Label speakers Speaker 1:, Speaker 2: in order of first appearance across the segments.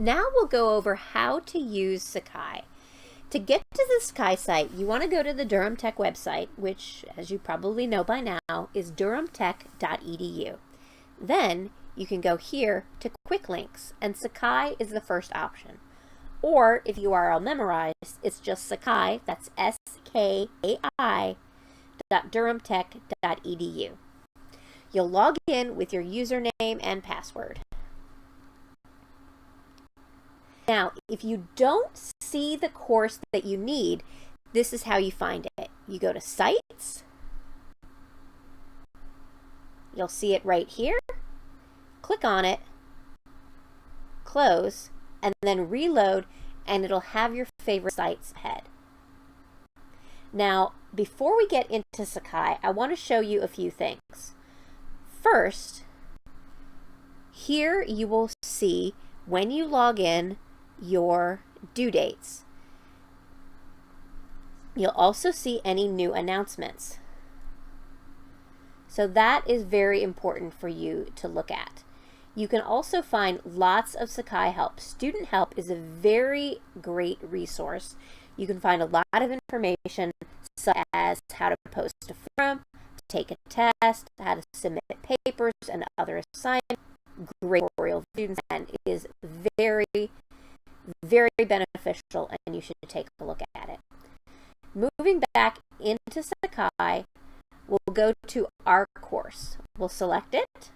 Speaker 1: Now we'll go over how to use Sakai. To get to the Sakai site, you want to go to the Durham Tech website, which, as you probably know by now, is durhamtech.edu. Then you can go here to Quick Links, and Sakai is the first option. Or, if you are all memorized, it's just Sakai, that's S-K-A-I, .durhamtech.edu. You'll log in with your username and password. Now, if you don't see the course that you need, this is how you find it. You go to Sites. You'll see it right here. Click on it, close, and then reload, and it'll have your favorite sites ahead. Now, before we get into Sakai, I want to show you a few things. First, here you will see, when you log in, your due dates. You'll also see any new announcements. So that is very important for you to look at. You can also find lots of Sakai help. Student help is a very great resource. You can find a lot of information, such as how to post a forum, to take a test, how to submit papers and other assignments. Great tutorial students, and it is very beneficial, and you should take a look at it. Moving back into Sakai, we'll go to our course. We'll select it,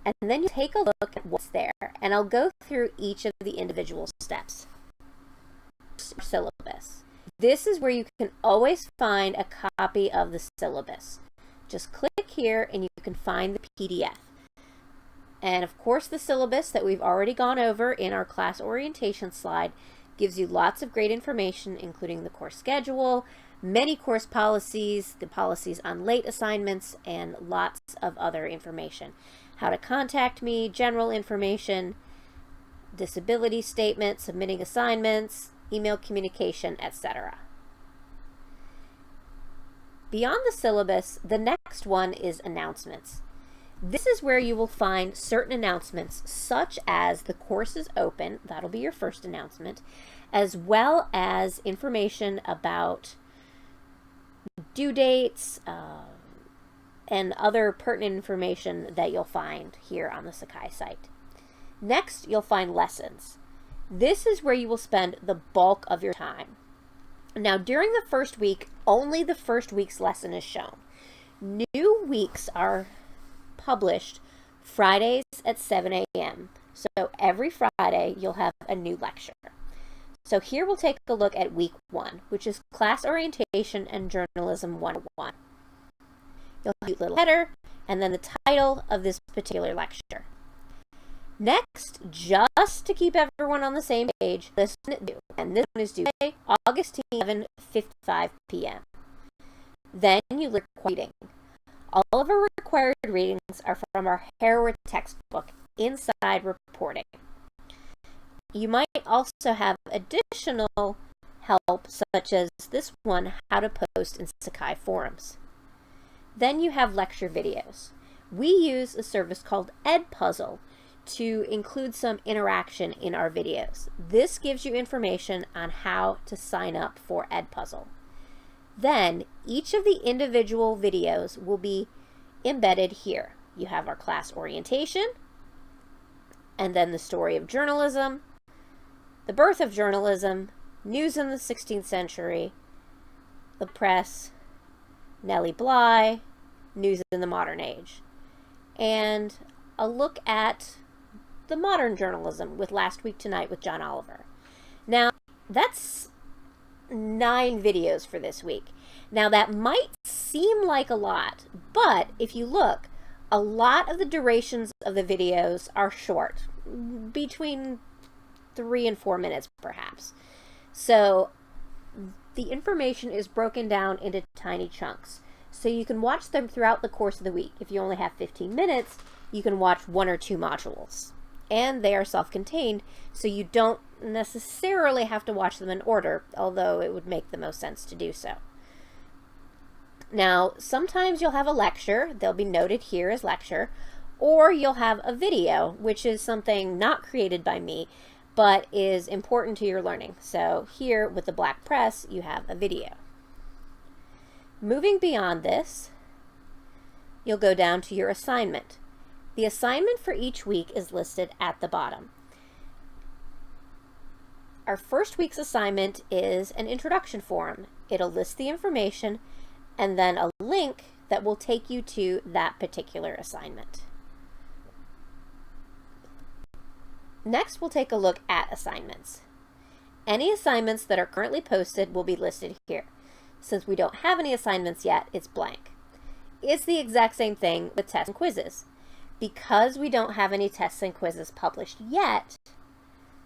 Speaker 1: and then you take a look at what's there, and I'll go through each of the individual steps. Syllabus. This is where you can always find a copy of the syllabus. Just click here and you can find the PDF. And of course, the syllabus that we've already gone over in our class orientation slide gives you lots of great information, including the course schedule, many course policies, the policies on late assignments, and lots of other information. How to contact me, general information, disability statement, submitting assignments, email communication, etc. Beyond the syllabus, the next one is announcements. This is where you will find certain announcements, such as the course is open, that'll be your first announcement, as well as information about due dates and other pertinent information that you'll find here on the Sakai site. Next, you'll find lessons. This is where you will spend the bulk of your time. Now, during the first week, only the first week's lesson is shown. New weeks are published Fridays at 7 a.m. So every Friday, you'll have a new lecture. So here we'll take a look at week 1, which is Class Orientation and Journalism 101. You'll have a little header and then the title of this particular lecture. Next, just to keep everyone on the same page, this one is due, and this one is due August 11:55 p.m. Then you look at reading. All of our required readings are from our Harrower textbook, Inside Reporting. You might also have additional help, such as this one, How to Post in Sakai Forums. Then you have lecture videos. We use a service called Edpuzzle to include some interaction in our videos. This gives you information on how to sign up for Edpuzzle. Then each of the individual videos will be embedded here. You have our class orientation, and then the story of journalism, the birth of journalism, news in the 16th century, the press, Nellie Bly, news in the modern age, and a look at the modern journalism with Last Week Tonight with John Oliver. Now, that's 9 videos for this week. Now, that might seem like a lot, but if you look, a lot of the durations of the videos are short, between 3 and 4 minutes perhaps. So the information is broken down into tiny chunks. So you can watch them throughout the course of the week. If you only have 15 minutes, you can watch 1 or 2 modules. And they are self-contained, so you don't necessarily have to watch them in order, although it would make the most sense to do so. Now, sometimes you'll have a lecture. They'll be noted here as lecture, Or you'll have a video, which is something not created by me, but is important to your learning. So here with the black press, you have a video. Moving beyond this, you'll go down to your assignment. The assignment for each week is listed at the bottom. Our first week's assignment is an introduction form. It'll list the information and then a link that will take you to that particular assignment. Next, we'll take a look at assignments. Any assignments that are currently posted will be listed here. Since we don't have any assignments yet, it's blank. It's the exact same thing with tests and quizzes. Because we don't have any tests and quizzes published yet,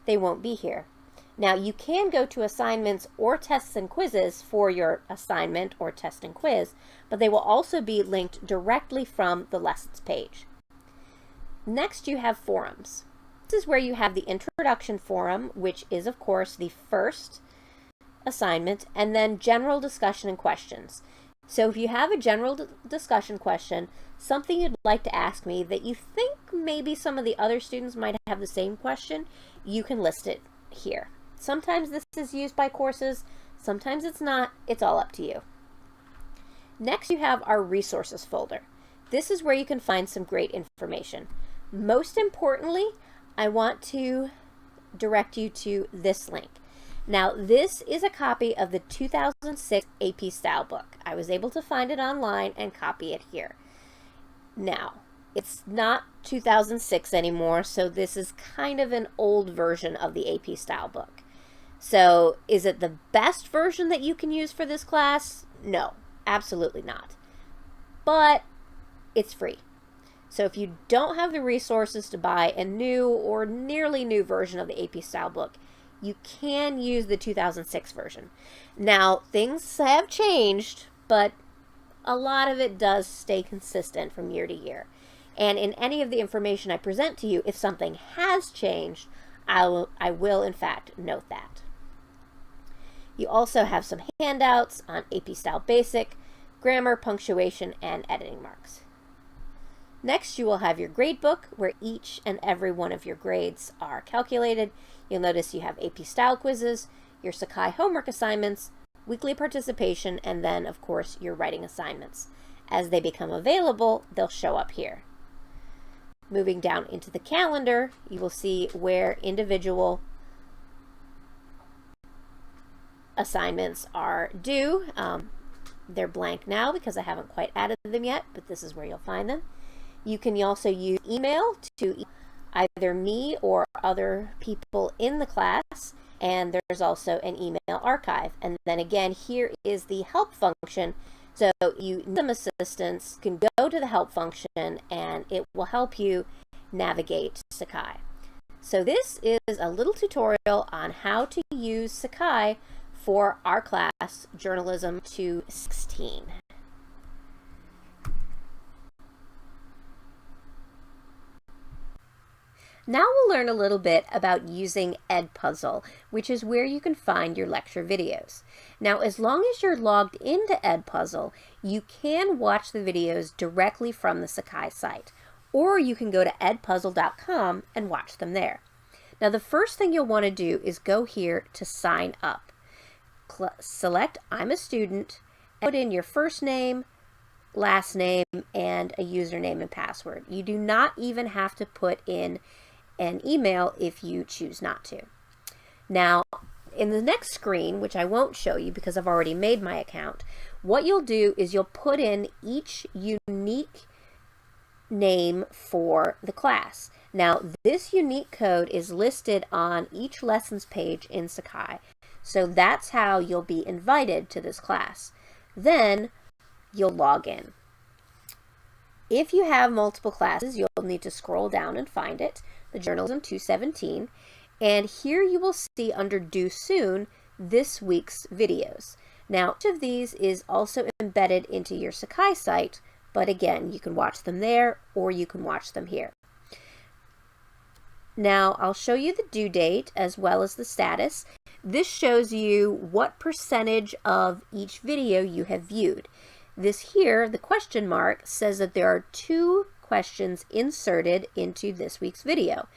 Speaker 1: they won't be here. Now, you can go to assignments or tests and quizzes for your assignment or test and quiz, but they will also be linked directly from the lessons page. Next, you have forums. This is where you have the introduction forum, which is, of course, the first assignment, and then general discussion and questions. So if you have a general discussion question, something you'd like to ask me that you think maybe some of the other students might have the same question, you can list it here. Sometimes this is used by courses, sometimes it's not. It's all up to you. Next, you have our resources folder. This is where you can find some great information. Most importantly, I want to direct you to this link. Now, this is a copy of the 2006 AP Style book. I was able to find it online and copy it here. Now, it's not 2006 anymore, so this is kind of an old version of the AP Style book. So, is it the best version that you can use for this class? No, absolutely not. But it's free. So if you don't have the resources to buy a new or nearly new version of the AP Style book, you can use the 2006 version. Now, things have changed, but a lot of it does stay consistent from year to year. And in any of the information I present to you, if something has changed, I will in fact note that. You also have some handouts on AP Style Basic, grammar, punctuation, and editing marks. Next, you will have your grade book where each and every one of your grades are calculated. You'll notice you have AP Style quizzes, your Sakai homework assignments, weekly participation, and then, of course, your writing assignments. As they become available, they'll show up here. Moving down into the calendar, you will see where individual assignments are due. They're blank now because I haven't quite added them yet, but this is where you'll find them. You can also use email to either me or other people in the class, and there's also an email archive. And then again, here is the help function. So you need some assistance, you can go to the help function and it will help you navigate Sakai. So this is a little tutorial on how to use Sakai for our class, Journalism 216. Now we'll learn a little bit about using Edpuzzle, which is where you can find your lecture videos. Now, as long as you're logged into Edpuzzle, you can watch the videos directly from the Sakai site, or you can go to edpuzzle.com and watch them there. Now, the first thing you'll want to do is go here to sign up. Select I'm a student, and put in your first name, last name, and a username and password. You do not even have to put in an email if you choose not to. Now, in the next screen, which I won't show you because I've already made my account, what you'll do is you'll put in each unique name for the class. Now, this unique code is listed on each lessons page in Sakai, so that's how you'll be invited to this class. Then, you'll log in. If you have multiple classes, you'll need to scroll down and find it, the Journalism 217, and here you will see under Due Soon this week's videos. Now, each of these is also embedded into your Sakai site, but again, you can watch them there or you can watch them here. Now, I'll show you the due date as well as the status. This shows you what percentage of each video you have viewed. This here, the question mark, says that there are 2 questions inserted into this week's video,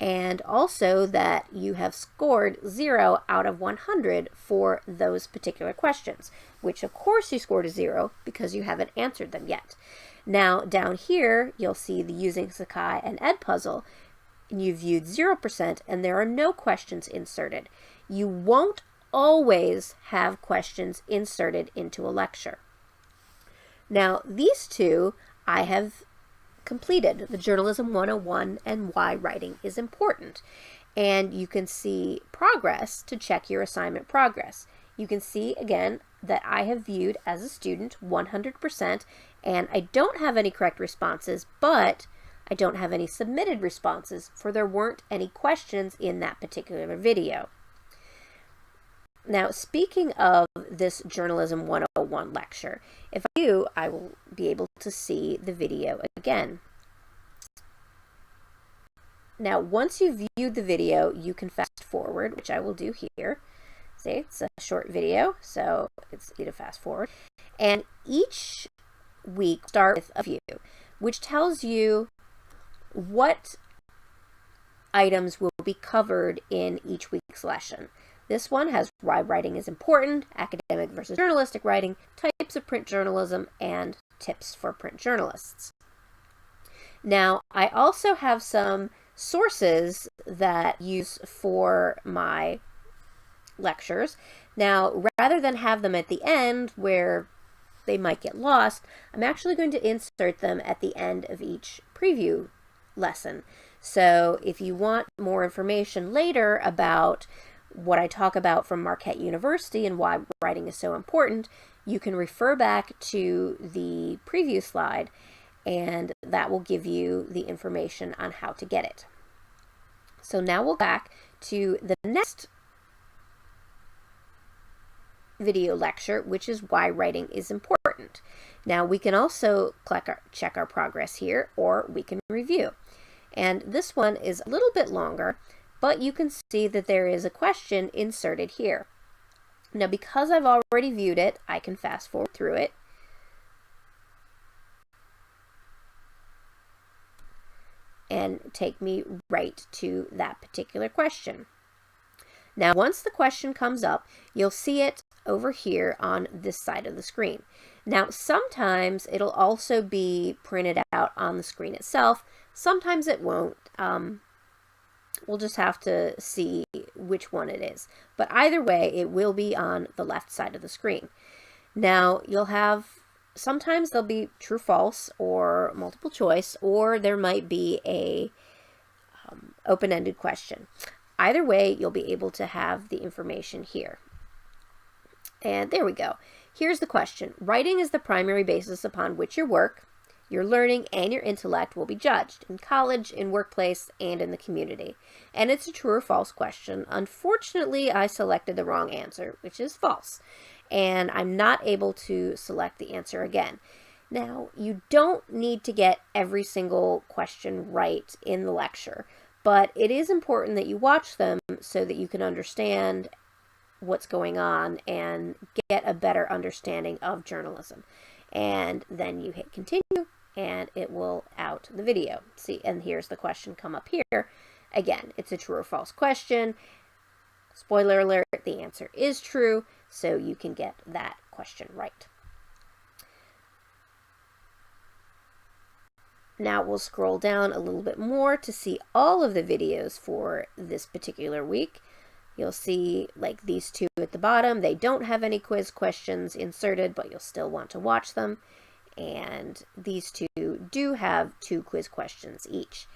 Speaker 1: and also that you have scored 0 out of 100 for those particular questions, which of course you scored a 0 because you haven't answered them yet. Now down here you'll see the Using Sakai and Edpuzzle, and you viewed 0% and there are no questions inserted. You won't always have questions inserted into a lecture. Now these two I have completed, the Journalism 101 and Why Writing is Important. And you can see progress to check your assignment progress. You can see again that I have viewed as a student 100%, and I don't have any correct responses, but I don't have any submitted responses, for there weren't any questions in that particular video. Now, speaking of this Journalism 101 lecture, if I do, I will be able to see the video again. Now, once you've viewed the video, you can fast forward, which I will do here. See, it's a short video, so it's easy to fast forward. And each week start with a view, which tells you what items will be covered in each week's lesson. This one has why writing is important, academic versus journalistic writing, types of print journalism, and tips for print journalists. Now, I also have some sources that I use for my lectures. Now, rather than have them at the end where they might get lost, I'm actually going to insert them at the end of each preview lesson. So if you want more information later about what I talk about from Marquette University and why writing is so important, you can refer back to the preview slide, and that will give you the information on how to get it. So now we'll go back to the next video lecture, which is why writing is important. Now we can also check our progress here, or we can review. And this one is a little bit longer, but you can see that there is a question inserted here. Now, because I've already viewed it, I can fast forward through it. And take me right to that particular question. Now, once the question comes up, you'll see it over here on this side of the screen. Now, sometimes it'll also be printed out on the screen itself. Sometimes it won't. We'll just have to see which one it is. But either way, it will be on the left side of the screen. Now, you'll have, sometimes there'll be true, false, or multiple choice, or there might be a open-ended question. Either way, you'll be able to have the information here. And there we go. Here's the question. Writing is the primary basis upon which your work, your learning, and your intellect will be judged in college, in workplace, and in the community. And it's a true or false question. Unfortunately, I selected the wrong answer, which is false. And I'm not able to select the answer again. Now, you don't need to get every single question right in the lecture, but it is important that you watch them so that you can understand what's going on and get a better understanding of journalism. And then you hit continue, and it will out the video. See, and here's the question come up here. Again, it's a true or false question. Spoiler alert, the answer is true, so you can get that question right. Now we'll scroll down a little bit more to see all of the videos for this particular week. You'll see like these two at the bottom. They don't have any quiz questions inserted, but you'll still want to watch them. And these two do have 2 quiz questions each.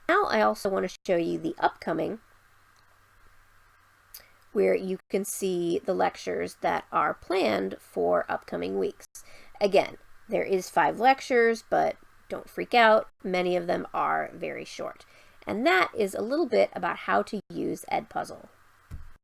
Speaker 1: Now I also want to show you the upcoming, where you can see the lectures that are planned for upcoming weeks. Again, there is 5 lectures, but don't freak out. Many of them are very short. And that is a little bit about how to use Edpuzzle.